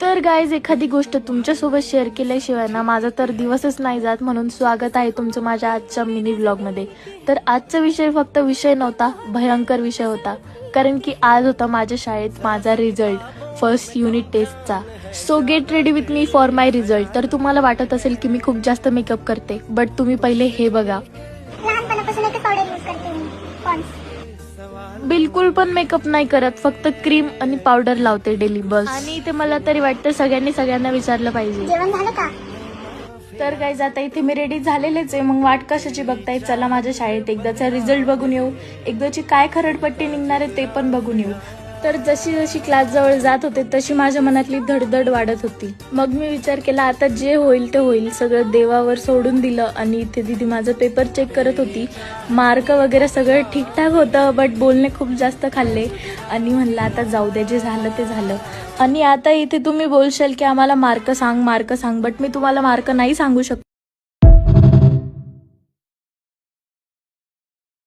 तर गाईज, एखादी गोष्ट तुमच्यासोबत शेअर केल्याशिवाय ना माझा तर दिवसच नाही जात, म्हणून स्वागत आहे तुमचं माझ्या आजच्या मिनी व्लॉगमध्ये. तर आजचा विषय फक्त विषय नव्हता, भयंकर विषय होता. कारण की आज होता माझ्या शाळेत माझा रिझल्ट फर्स्ट युनिट टेस्टचा. So get ready with me for my result. तर तुम्हाला वाटत असेल की मी खूप जास्त मेकअप करते, बट तुम्ही पहिले हे बघा. लहानपणापासून एकच पावडर यूज करते मी, पॉन्ड्स. बिलकुल पण मेकअप नाही करत, फक्त क्रीम आणि पावडर लावते डेली बस. आणि ते मला तरी वाटतं सगळ्यांना विचारलं पाहिजे. जेवण झालं का? तर गाईज, आता इथे मी रेडी झालेलेच आहे. मग वाट कशाची बघताय, चला माझ्या शाळेत एकदाचा रिझल्ट बघून येऊ. एकदाची काय खरडपट्टी निघणार आहे ते पण बघून येऊ. तर जशी जशी क्लास जवळ जात होते तशी माझ्या मनातली धडधड वाढत होती. मग मी विचार केला, आता जे होईल ते होईल, सगळं देवावर सोडून दिलं. आणि इथे दीदी माझं पेपर चेक करत होती. मार्क वगैरे सगळं ठीकठाक होतं, बट बोलणे खूप जास्त खाल्ले. आणि म्हणलं आता जाऊ दे, जे झालं ते झालं. आणि आता इथे तुम्ही बोलशाल की आम्हाला मार्क सांग, बट मी तुम्हाला मार्क नाही सांगू शकतो.